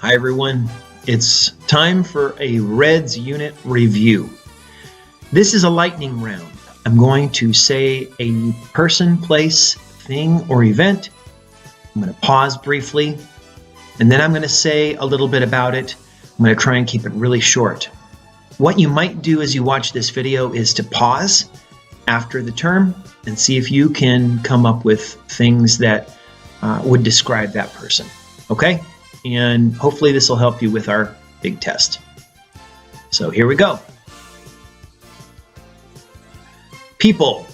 Hi everyone, it's time for a Reds unit review. This is a lightning round. I'm going to say a person, place, thing, or event. I'm going to pause briefly, and then I'm going to say a little bit about it. I'm going to try and keep it really short. What you might do as you watch this video is to pause after the term and see if you can come up with things that would describe that person. Okay? And hopefully this will help you with our big test. So here we go. People.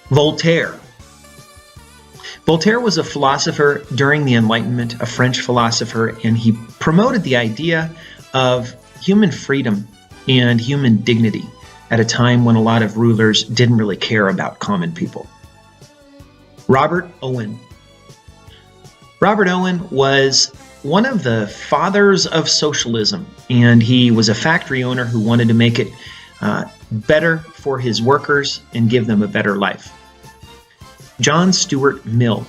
Voltaire. Voltaire was a philosopher during the Enlightenment, a French philosopher, and he promoted the idea of human freedom and human dignity at a time when a lot of rulers didn't really care about common people. Robert Owen. Robert Owen was one of the fathers of socialism, and he was a factory owner who wanted to make it better for his workers and give them a better life. John Stuart Mill.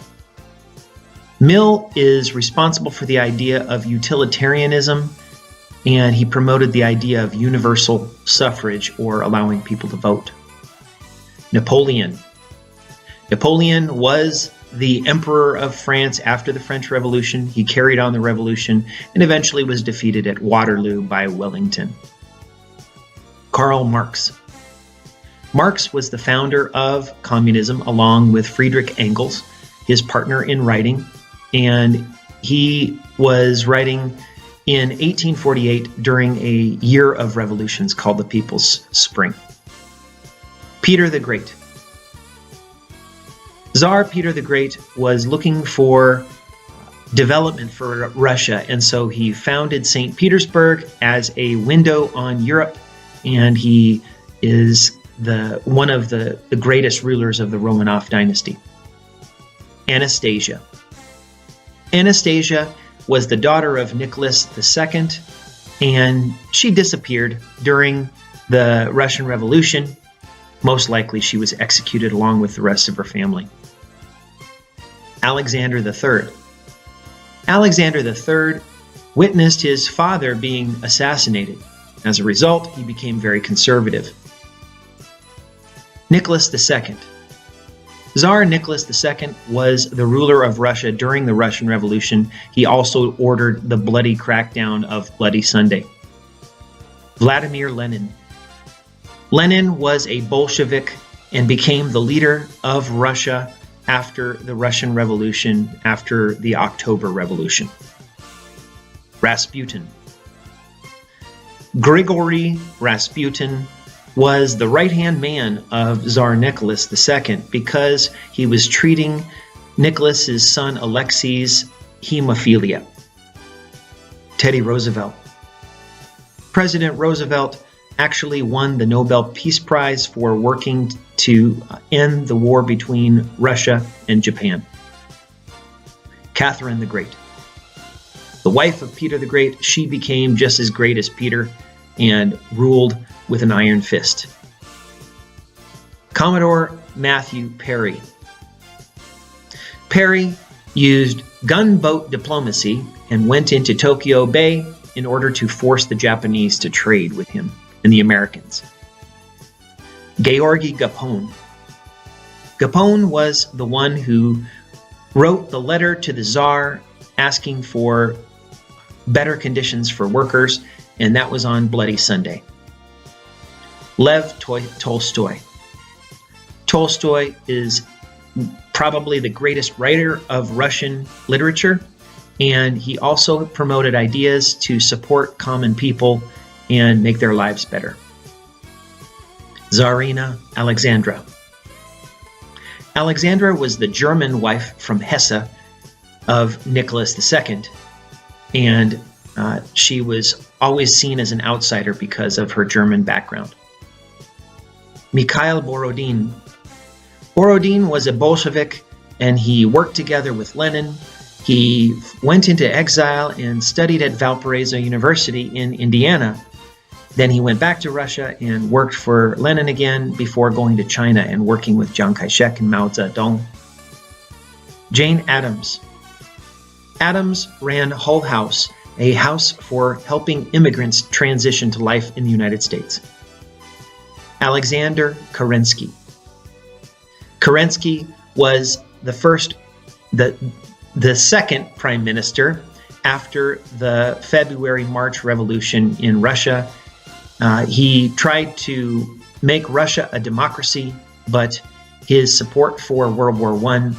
Mill is responsible for the idea of utilitarianism, and he promoted the idea of universal suffrage, or allowing people to vote. Napoleon. Napoleon was the Emperor of France after the French Revolution. He carried on the revolution and eventually was defeated at Waterloo by Wellington. Karl Marx. Marx was the founder of communism along with Friedrich Engels, his partner in writing, and he was writing in 1848 during a year of revolutions called the People's Spring. Peter the Great. Tsar Peter the Great was looking for development for Russia, and so he founded St. Petersburg as a window on Europe, and he is one of the greatest rulers of the Romanov dynasty. Anastasia. Anastasia was the daughter of Nicholas II, and she disappeared during the Russian Revolution. Most likely she was executed along with the rest of her family. Alexander III. Alexander III witnessed his father being assassinated. As a result, he became very conservative. Nicholas II. Tsar Nicholas II was the ruler of Russia during the Russian Revolution. He also ordered the bloody crackdown of Bloody Sunday. Vladimir Lenin. Lenin was a Bolshevik and became the leader of Russia after the Russian Revolution, after the October Revolution. Rasputin. Grigory Rasputin was the right-hand man of Tsar Nicholas II because he was treating Nicholas's son Alexei's hemophilia. Teddy Roosevelt. President Roosevelt actually won the Nobel Peace Prize for working to end the war between Russia and Japan. Catherine the Great. The wife of Peter the Great, she became just as great as Peter and ruled with an iron fist. Commodore Matthew Perry. Perry used gunboat diplomacy and went into Tokyo Bay in order to force the Japanese to trade with him and the Americans. Georgy Gapon. Gapon was the one who wrote the letter to the Tsar asking for better conditions for workers, and that was on Bloody Sunday. Lev Tolstoy. Tolstoy is probably the greatest writer of Russian literature, and he also promoted ideas to support common people and make their lives better. Tsarina Alexandra. Alexandra was the German wife from Hesse of Nicholas II, and she was always seen as an outsider because of her German background. Mikhail Borodin. Borodin was a Bolshevik, and he worked together with Lenin. He went into exile and studied at Valparaiso University in Indiana. Then he went back to Russia and worked for Lenin again before going to China and working with Chiang Kai-shek and Mao Zedong. Jane Addams. Adams ran Hull House, a house for helping immigrants transition to life in the United States. Alexander Kerensky. Kerensky was the second prime minister after the February-March revolution in Russia. He tried to make Russia a democracy, but his support for World War I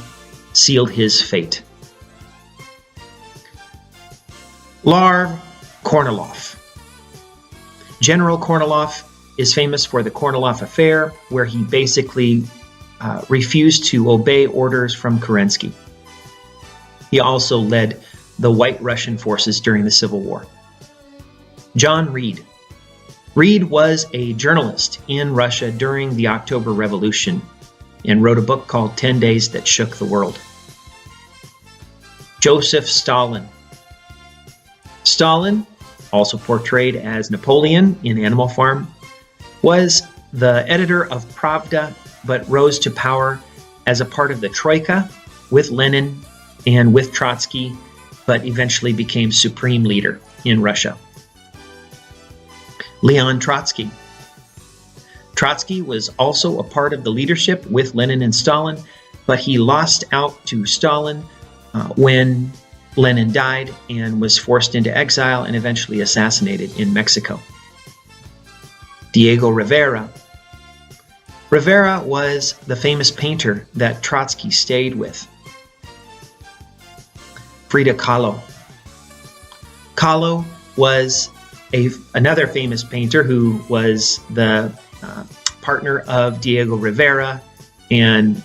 sealed his fate. Lars Kornilov. General Kornilov is famous for the Kornilov Affair, where he basically refused to obey orders from Kerensky. He also led the White Russian forces during the Civil War. John Reed. Reed was a journalist in Russia during the October Revolution and wrote a book called 10 Days That Shook the World. Joseph Stalin. Stalin, also portrayed as Napoleon in Animal Farm, was the editor of Pravda, but rose to power as a part of the Troika with Lenin and with Trotsky, but eventually became supreme leader in Russia. Leon Trotsky. Trotsky was also a part of the leadership with Lenin and Stalin, but he lost out to Stalin when Lenin died and was forced into exile and eventually assassinated in Mexico. Diego Rivera. Rivera was the famous painter that Trotsky stayed with. Frida Kahlo. Kahlo was another famous painter who was the partner of Diego Rivera, and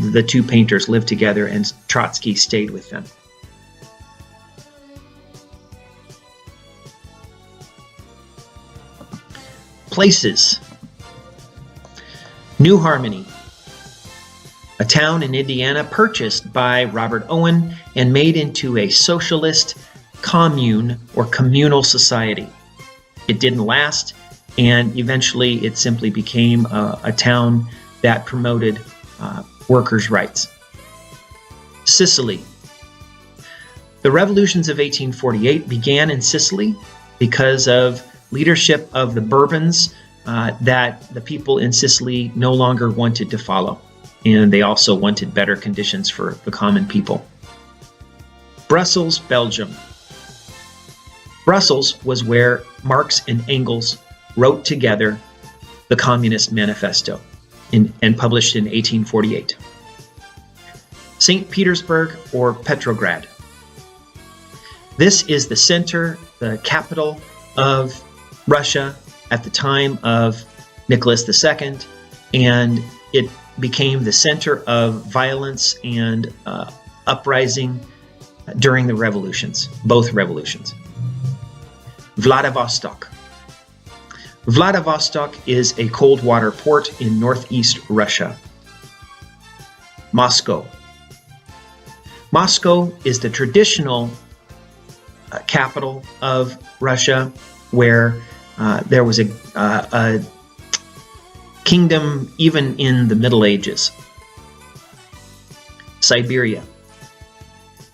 the two painters lived together and Trotsky stayed with them. Places. New Harmony, a town in Indiana purchased by Robert Owen and made into a socialist commune or communal society. It didn't last, and eventually it simply became a town that promoted workers' rights. Sicily. The revolutions of 1848 began in Sicily because of leadership of the Bourbons that the people in Sicily no longer wanted to follow, and they also wanted better conditions for the common people. Brussels, Belgium. Brussels was where Marx and Engels wrote together the Communist Manifesto and published in 1848. St. Petersburg or Petrograd. This is the center, the capital of Russia at the time of Nicholas II, and it became the center of violence and uprising during the revolutions, both revolutions. Vladivostok. Vladivostok is a cold water port in northeast Russia. Moscow. Moscow is the traditional capital of Russia, where there was a kingdom even in the Middle Ages. Siberia.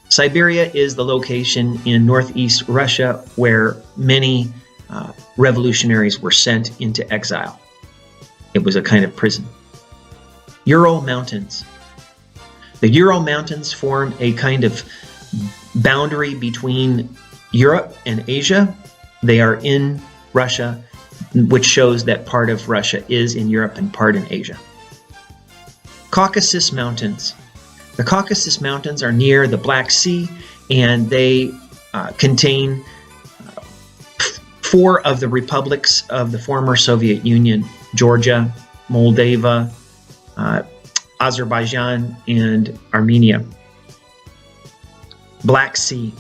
Siberia is the location in northeast Russia where many revolutionaries were sent into exile. It was a kind of prison. Ural Mountains. The Ural Mountains form a kind of boundary between Europe and Asia. They are in Russia, which shows that part of Russia is in Europe and part in Asia. Caucasus Mountains. The Caucasus Mountains are near the Black Sea, and they contain 4 of the republics of the former Soviet Union: Georgia, Moldova, Azerbaijan, and Armenia. Black Sea.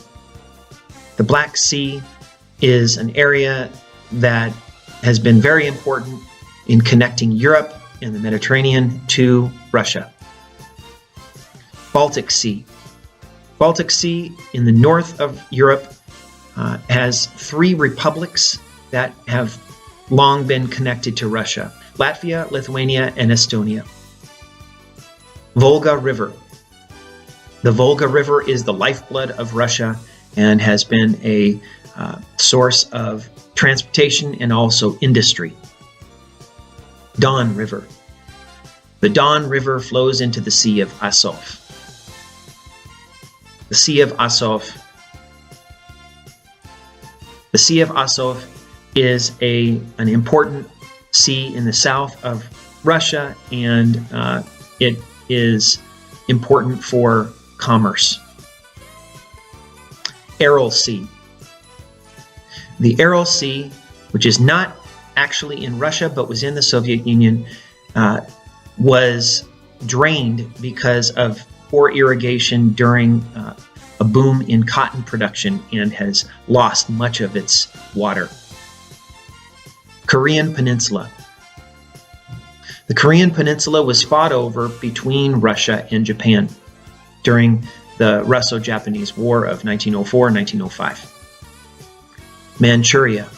The Black Sea is an area that has been very important in connecting Europe and the Mediterranean to Russia. Baltic Sea. Baltic Sea in the north of Europe has 3 republics that have long been connected to Russia: Latvia, Lithuania, and Estonia. Volga River. The Volga River is the lifeblood of Russia and has been a source of transportation and also industry. Don River. The Don River flows into the Sea of Azov. The Sea of Azov. The Sea of Azov is an important sea in the south of Russia, and it is important for commerce. Aral Sea. The Aral Sea, which is not actually in Russia but was in the Soviet Union, was drained because of poor irrigation during a boom in cotton production and has lost much of its water. Korean Peninsula. The Korean Peninsula was fought over between Russia and Japan during the Russo-Japanese War of 1904-1905. Manchuria.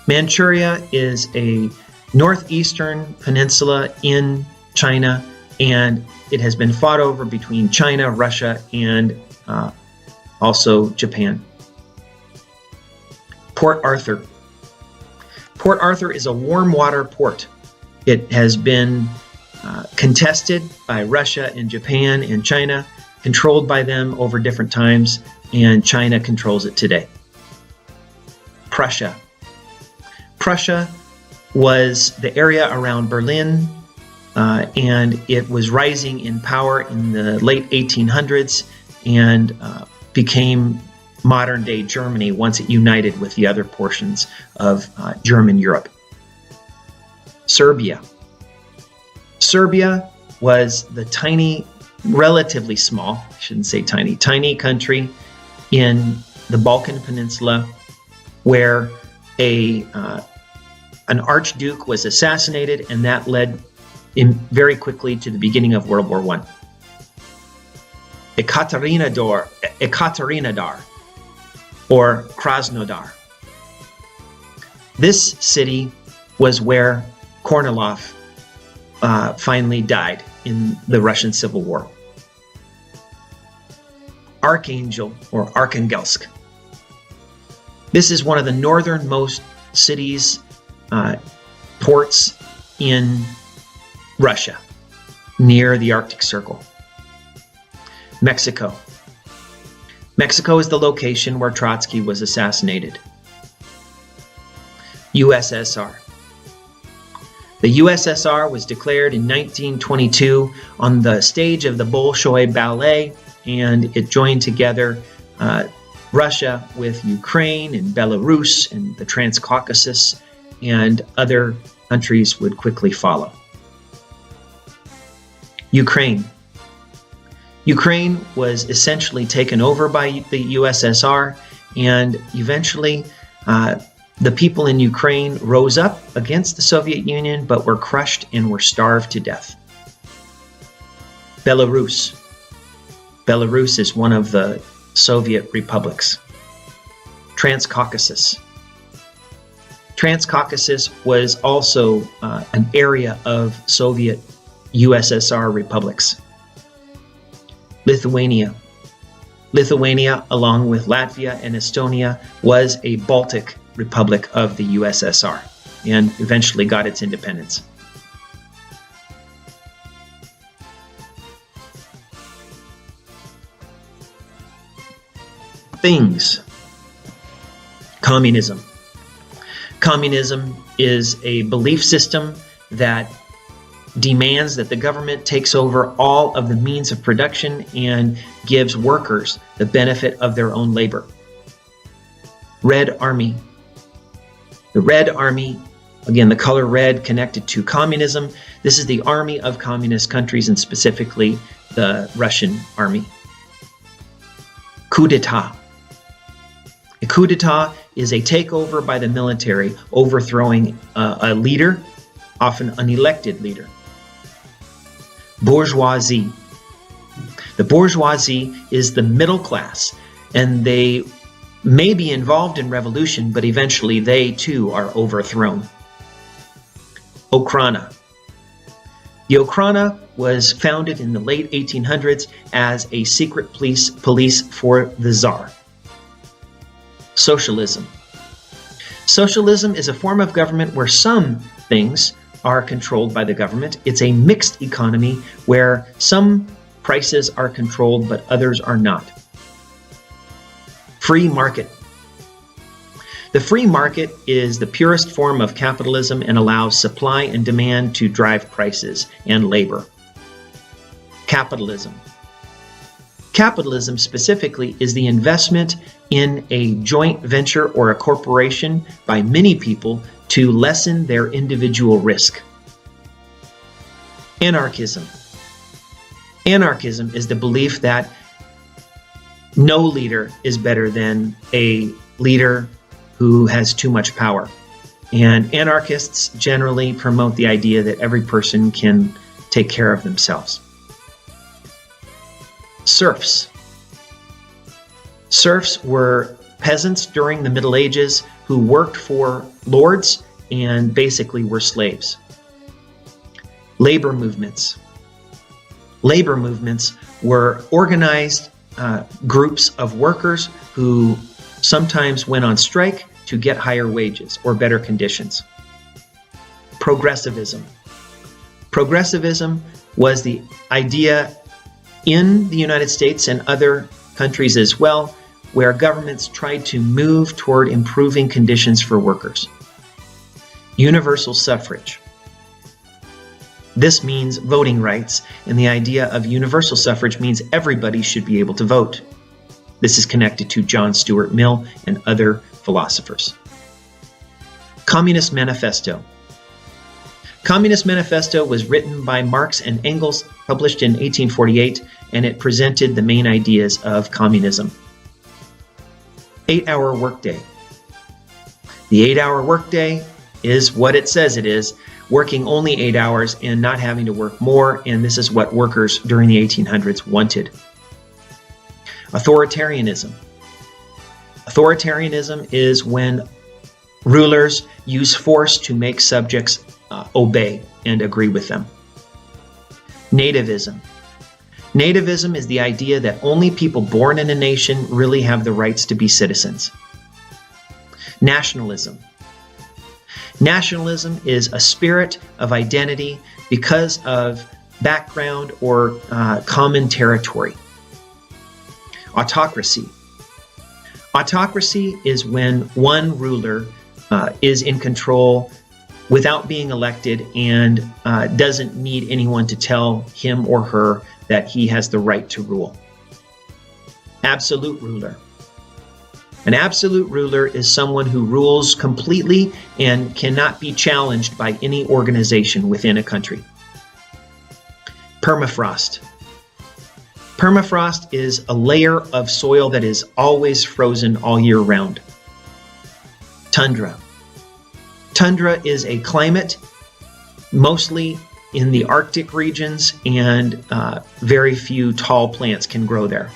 Manchuria is a northeastern peninsula in China, and it has been fought over between China, Russia, and also Japan. Port Arthur. Port Arthur is a warm water port. It has been contested by Russia and Japan and China, controlled by them over different times, and China controls it today. Prussia. Prussia was the area around Berlin, and it was rising in power in the late 1800s and became modern-day Germany once it united with the other portions of German Europe. Serbia. Serbia was the tiny, relatively small, I shouldn't say tiny, tiny country in the Balkan Peninsula where an archduke was assassinated, and that led very quickly to the beginning of World War I. Ekaterinodar, or Krasnodar. This city was where Kornilov finally died in the Russian Civil War. Archangel, or Arkhangelsk. This is one of the northernmost cities, ports in Russia, near the Arctic Circle. Mexico. Mexico is the location where Trotsky was assassinated. USSR. The USSR was declared in 1922 on the stage of the Bolshoi Ballet, and it joined together Russia with Ukraine and Belarus and the Transcaucasus, and other countries would quickly follow. Ukraine. Ukraine was essentially taken over by the USSR, and eventually the people in Ukraine rose up against the Soviet Union but were crushed and were starved to death. Belarus. Belarus is one of the Soviet republics. Transcaucasus. Transcaucasus was also an area of Soviet USSR republics. Lithuania. Lithuania, along with Latvia and Estonia, was a Baltic republic of the USSR and eventually got its independence. Things. Communism. Communism is a belief system that demands that the government takes over all of the means of production and gives workers the benefit of their own labor. Red Army. The Red Army, again, the color red connected to communism. This is the army of communist countries, and specifically the Russian army. Coup d'etat. A coup d'etat is a takeover by the military, overthrowing a leader, often an elected leader. Bourgeoisie. The bourgeoisie is the middle class, and they may be involved in revolution, but eventually they too are overthrown. Okhrana. The Okhrana was founded in the late 1800s as a secret police for the Tsar. Socialism. Socialism is a form of government where some things are controlled by the government. It's a mixed economy where some prices are controlled but others are not. Free market. The free market is the purest form of capitalism and allows supply and demand to drive prices and labor. Capitalism. Capitalism specifically is the investment in a joint venture or a corporation by many people to lessen their individual risk. Anarchism. Anarchism is the belief that no leader is better than a leader who has too much power. And anarchists generally promote the idea that every person can take care of themselves. Serfs. Serfs were peasants during the Middle Ages who worked for lords and basically were slaves. Labor movements. Labor movements were organized groups of workers who sometimes went on strike to get higher wages or better conditions. Progressivism. Progressivism was the idea in the United States and other countries as well, where governments tried to move toward improving conditions for workers. Universal suffrage. This means voting rights, and the idea of universal suffrage means everybody should be able to vote. This is connected to John Stuart Mill and other philosophers. Communist Manifesto. Communist Manifesto was written by Marx and Engels, published in 1848, and it presented the main ideas of communism. 8-hour workday. The 8-hour workday is what it says it is, working only 8 hours and not having to work more, and this is what workers during the 1800s wanted. Authoritarianism. Authoritarianism is when rulers use force to make subjects obey and agree with them. Nativism. Nativism is the idea that only people born in a nation really have the rights to be citizens. Nationalism. Nationalism is a spirit of identity because of background or common territory. Autocracy. Autocracy is when one ruler is in control without being elected and doesn't need anyone to tell him or her that he has the right to rule. Absolute ruler. An absolute ruler is someone who rules completely and cannot be challenged by any organization within a country. Permafrost. Permafrost is a layer of soil that is always frozen all year round. Tundra. Tundra is a climate mostly in the Arctic regions, and very few tall plants can grow there.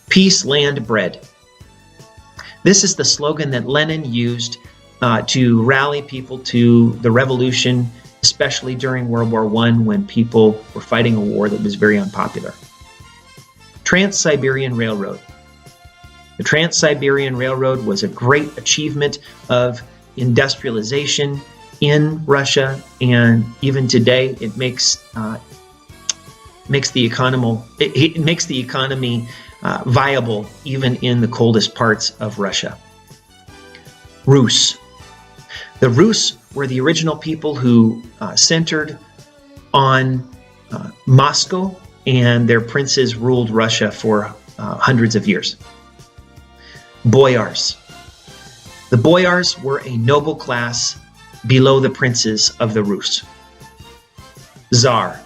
Peace, land, bread. This is the slogan that Lenin used to rally people to the revolution, especially during World War I when people were fighting a war that was very unpopular. Trans-Siberian Railroad. The Trans-Siberian Railroad was a great achievement of industrialization in Russia, and even today it makes the economy viable even in the coldest parts of Russia. Rus. The Rus were the original people who centered on Moscow, and their princes ruled Russia for hundreds of years. Boyars. The boyars were a noble class below the princes of the Rus. Tsar.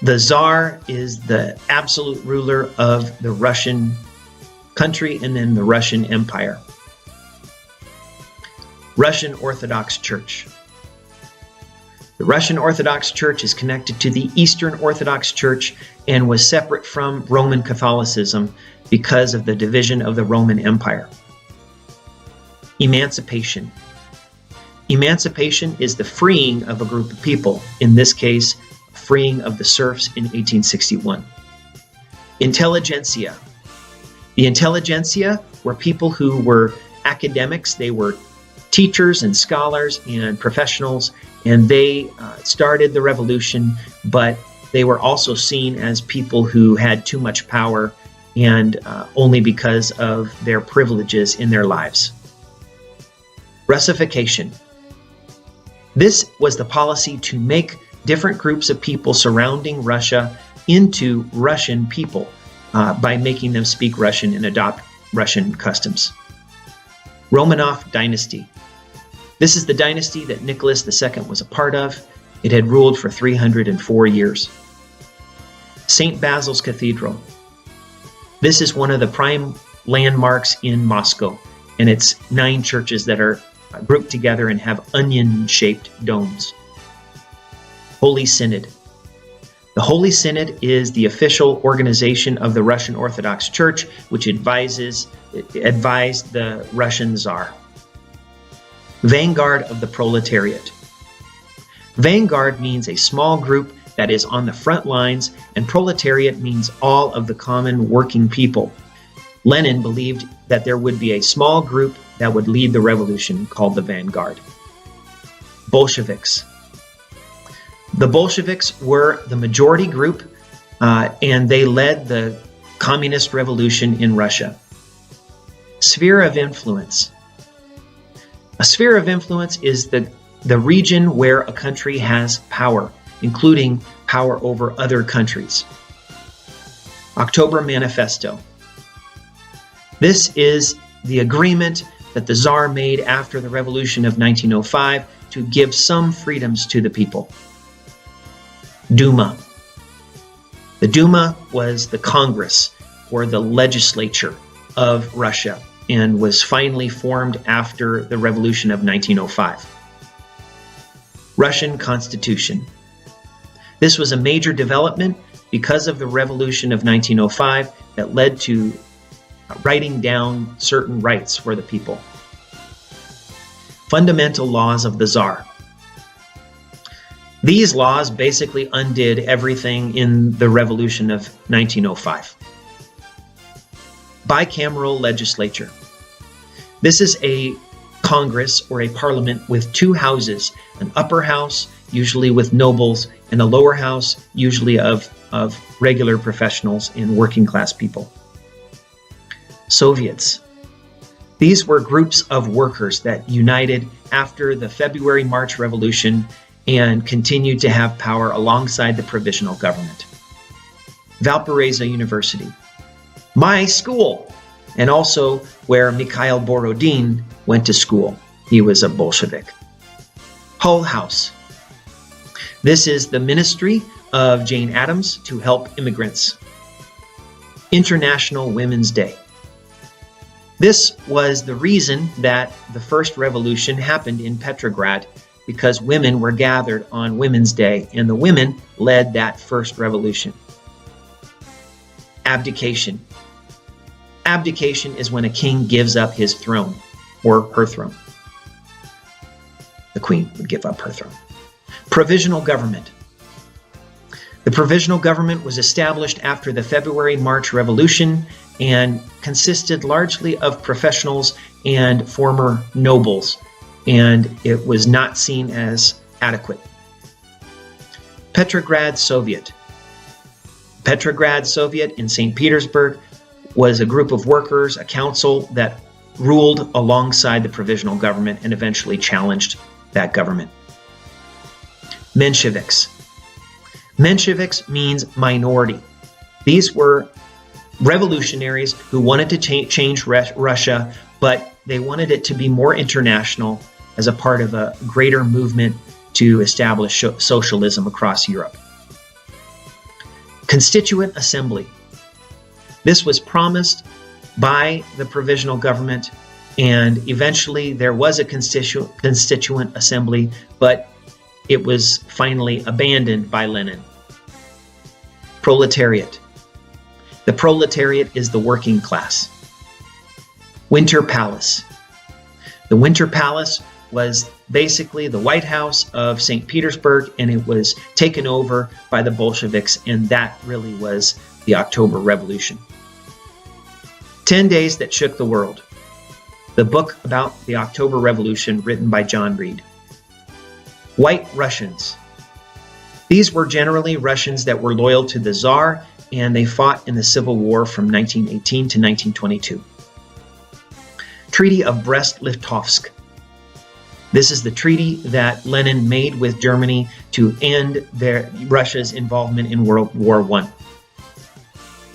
The Tsar is the absolute ruler of the Russian country and then the Russian Empire. Russian Orthodox Church. The Russian Orthodox Church is connected to the Eastern Orthodox Church and was separate from Roman Catholicism because of the division of the Roman Empire. Emancipation. Emancipation is the freeing of a group of people, in this case, freeing of the serfs in 1861. Intelligentsia. The intelligentsia were people who were academics. They were teachers and scholars and professionals, and they started the revolution, but they were also seen as people who had too much power and only because of their privileges in their lives. Russification. This was the policy to make different groups of people surrounding Russia into Russian people by making them speak Russian and adopt Russian customs. Romanov dynasty. This is the dynasty that Nicholas II was a part of. It had ruled for 304 years. St. Basil's Cathedral. This is one of the prime landmarks in Moscow, and it's 9 churches that are grouped together and have onion-shaped domes. Holy Synod. The Holy Synod is the official organization of the Russian Orthodox Church, which advised the Russian Tsar. Vanguard of the proletariat. Vanguard means a small group that is on the front lines, and proletariat means all of the common working people. Lenin believed that there would be a small group that would lead the revolution called the vanguard. Bolsheviks. The Bolsheviks were the majority group, and they led the communist revolution in Russia. Sphere of influence. A sphere of influence is the region where a country has power, including power over other countries. October Manifesto. This is the agreement that the Tsar made after the revolution of 1905 to give some freedoms to the people. Duma. The Duma was the Congress, or the legislature of Russia, and was finally formed after the revolution of 1905. Russian Constitution. This was a major development because of the revolution of 1905 that led to writing down certain rights for the people. Fundamental laws of the Tsar. These laws basically undid everything in the revolution of 1905. Bicameral legislature. This is a Congress or a parliament with 2 houses, an upper house, usually with nobles, and a lower house, usually of regular professionals and working class people. Soviets. These were groups of workers that united after the February-March Revolution and continued to have power alongside the provisional government. Valparaiso University. My school, and also where Mikhail Borodin went to school. He was a Bolshevik. Hull House. This is the ministry of Jane Addams to help immigrants. International Women's Day. This was the reason that the first revolution happened in Petrograd, because women were gathered on Women's Day, and the women led that first revolution. Abdication. Abdication is when a king gives up his throne, or her throne. The queen would give up her throne. Provisional government. The provisional government was established after the February-March Revolution and consisted largely of professionals and former nobles, and it was not seen as adequate. Petrograd Soviet. Petrograd Soviet in St. Petersburg was a group of workers, a council that ruled alongside the provisional government and eventually challenged that government. Mensheviks. Mensheviks means minority. These were revolutionaries who wanted to change Russia, but they wanted it to be more international as a part of a greater movement to establish socialism across Europe. Constituent Assembly. This was promised by the provisional government, and eventually there was a constituent assembly, but it was finally abandoned by Lenin. Proletariat. The proletariat is the working class. Winter Palace. The Winter Palace was basically the White House of St. Petersburg, and it was taken over by the Bolsheviks, and that really was the October Revolution. 10 Days That Shook the World, the book about the October Revolution written by John Reed. White Russians. These were generally Russians that were loyal to the Tsar, and they fought in the Civil War from 1918 to 1922. Treaty of Brest-Litovsk. This is the treaty that Lenin made with Germany to end Russia's involvement in World War I.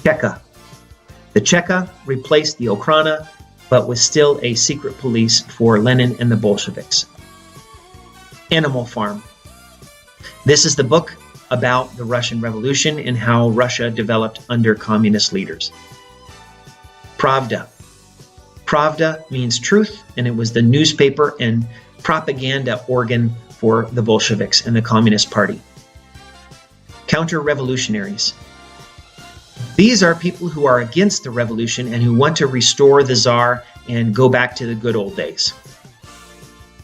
Cheka. The Cheka replaced the Okhrana, but was still a secret police for Lenin and the Bolsheviks. Animal Farm. This is the book about the Russian Revolution and how Russia developed under communist leaders. Pravda. Pravda means truth, and it was the newspaper and propaganda organ for the Bolsheviks and the Communist Party. Counter-revolutionaries. These are people who are against the revolution and who want to restore the Tsar and go back to the good old days.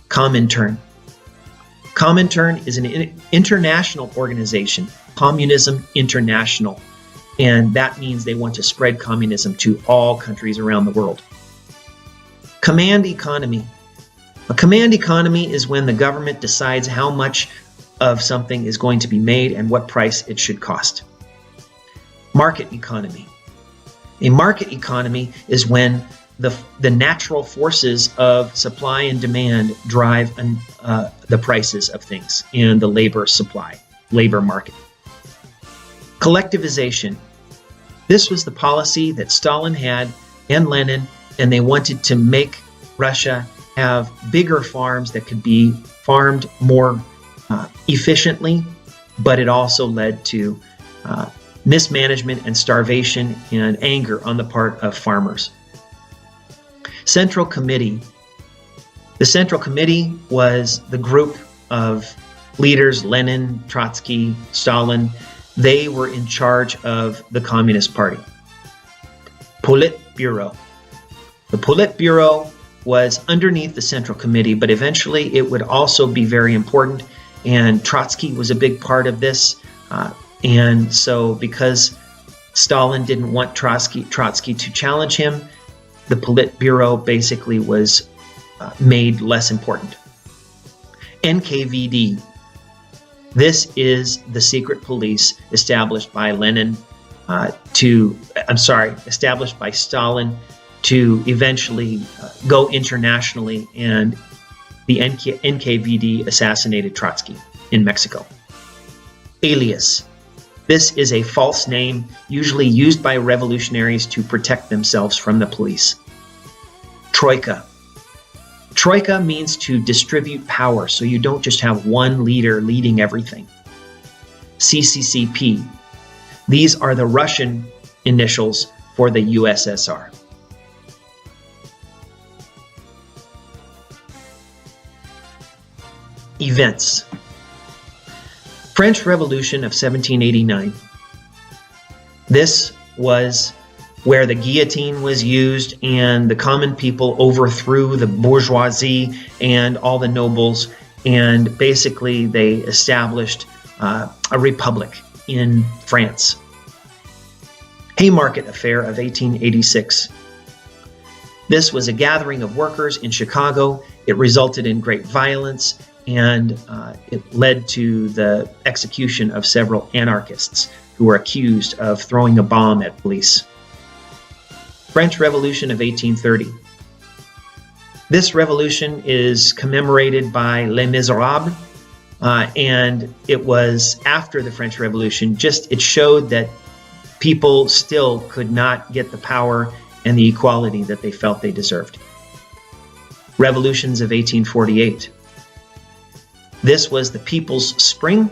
Comintern. Comintern is an international organization, Communism International, and that means they want to spread communism to all countries around the world. Command economy. A command economy is when the government decides how much of something is going to be made and what price it should cost. Market economy. A market economy is when the natural forces of supply and demand drive the prices of things and the labor market. Collectivization. This was the policy that Stalin had and Lenin, and they wanted to make Russia have bigger farms that could be farmed more efficiently, but it also led to mismanagement and starvation and anger on the part of farmers. Central Committee. The Central Committee was the group of leaders, Lenin, Trotsky, Stalin. They were in charge of the Communist Party. Politburo. The Politburo was underneath the Central Committee, but eventually it would also be very important, and Trotsky was a big part of this. And so because Stalin didn't want Trotsky to challenge him, the Politburo basically was made less important. NKVD. This is the secret police established by established by Stalin to eventually go internationally, and the NKVD assassinated Trotsky in Mexico. Alias. This is a false name usually used by revolutionaries to protect themselves from the police. Troika. Troika means to distribute power, so you don't just have one leader leading everything. CCCP. These are the Russian initials for the USSR. Events. French Revolution of 1789. This was where the guillotine was used and the common people overthrew the bourgeoisie and all the nobles, and basically they established a republic in France. Haymarket Affair of 1886. This was a gathering of workers in Chicago. It resulted in great violence, and it led to the execution of several anarchists who were accused of throwing a bomb at police. French Revolution of 1830. This revolution is commemorated by Les Miserables, and it was after the French Revolution. It showed that people still could not get the power and the equality that they felt they deserved. Revolutions of 1848. This was the People's Spring,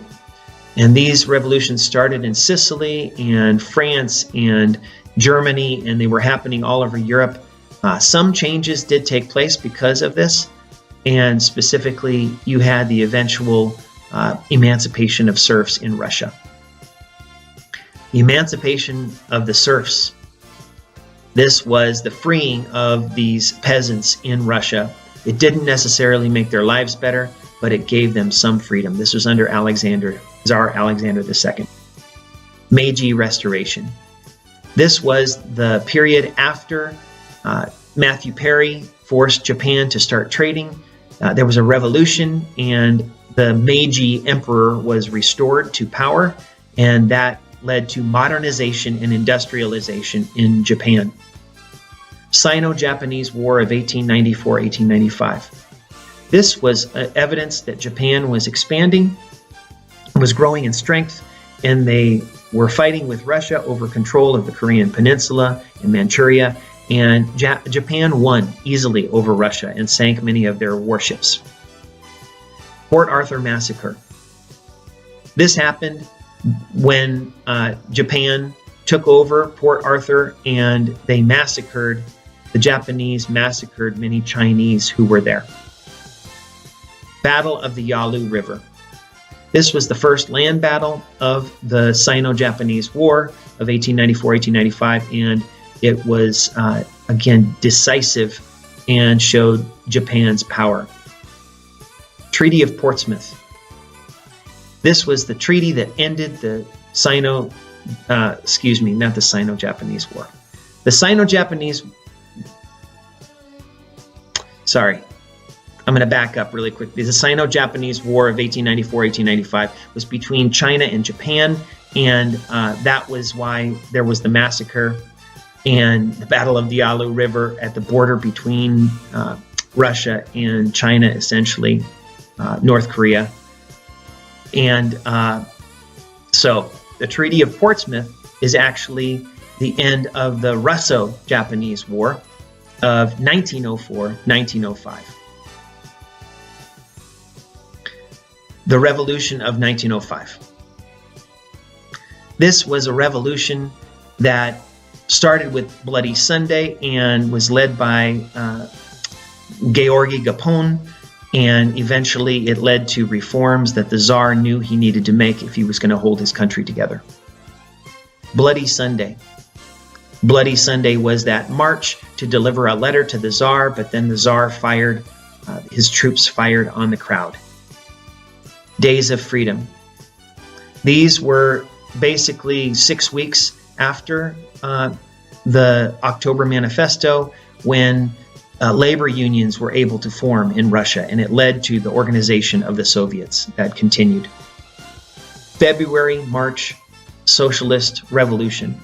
and these revolutions started in Sicily and France and Germany, and they were happening all over Europe. Some changes did take place because of this, and specifically you had the eventual emancipation of serfs in Russia. The emancipation of the serfs. This was the freeing of these peasants in Russia It didn't necessarily make their lives better, but it gave them some freedom. This was under Tsar Alexander II. Meiji Restoration. This was the period after Matthew Perry forced Japan to start trading. There was a revolution, and the Meiji Emperor was restored to power, and that led to modernization and industrialization in Japan. Sino-Japanese War of 1894-1895. This was evidence that Japan was expanding, was growing in strength, and they were fighting with Russia over control of the Korean Peninsula and Manchuria, and Japan won easily over Russia and sank many of their warships. Port Arthur Massacre. This happened when Japan took over Port Arthur, and the Japanese massacred many Chinese who were there. Battle of the Yalu River. This was the first land battle of the Sino-Japanese War of 1894-1895, and it was, again, decisive and showed Japan's power. Treaty of Portsmouth. This was the treaty that ended the not the Sino-Japanese War. The Sino-Japanese, I'm going to back up really quickly. The Sino-Japanese War of 1894-1895 was between China and Japan, and that was why there was the massacre and the Battle of the Yalu River at the border between Russia and China, essentially, North Korea. And so the Treaty of Portsmouth is actually the end of the Russo-Japanese War of 1904-1905. The Revolution of 1905. This was a revolution that started with Bloody Sunday and was led by Georgy Gapon, and eventually it led to reforms that the Tsar knew he needed to make if he was going to hold his country together. Bloody Sunday. Bloody Sunday was that march to deliver a letter to the Tsar, but then the Tsar fired, his troops fired on the crowd. Days of Freedom. These were basically 6 weeks after the October Manifesto, when labor unions were able to form in Russia, and it led to the organization of the Soviets that continued. February-March Socialist Revolution.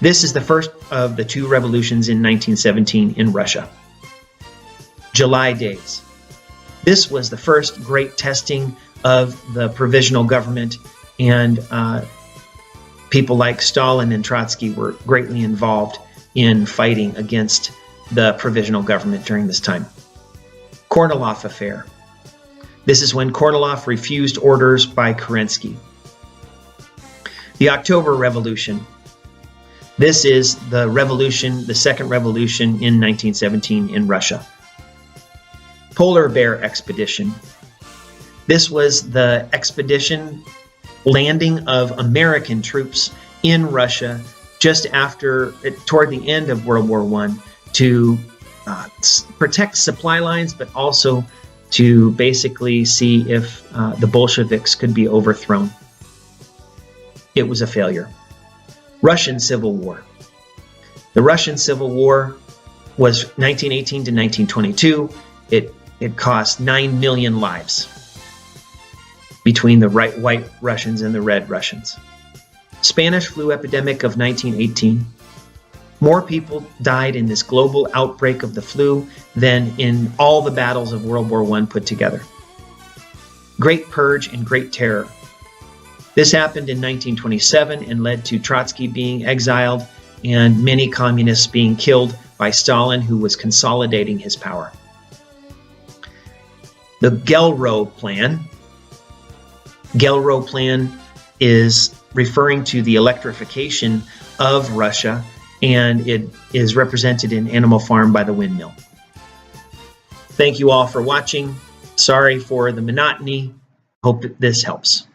This is the first of the two revolutions in 1917 in Russia. July Days. This was the first great testing of the provisional government, and people like Stalin and Trotsky were greatly involved in fighting against the provisional government during this time. Kornilov Affair. This is when Kornilov refused orders by Kerensky. The October Revolution. This is the revolution, the second revolution in 1917 in Russia. Polar Bear Expedition. This was the expedition landing of American troops in Russia just toward the end of World War I, to protect supply lines, but also to basically see if the Bolsheviks could be overthrown. It was a failure. Russian Civil War. The Russian Civil War was 1918 to 1922. It cost 9 million lives between the white Russians and the red Russians. Spanish flu epidemic of 1918. More people died in this global outbreak of the flu than in all the battles of World War I put together. Great Purge and Great Terror. This happened in 1927 and led to Trotsky being exiled and many communists being killed by Stalin, who was consolidating his power. The Gelro Plan. Gelro Plan is referring to the electrification of Russia, and it is represented in Animal Farm by the windmill. Thank you all for watching. Sorry for the monotony. Hope that this helps.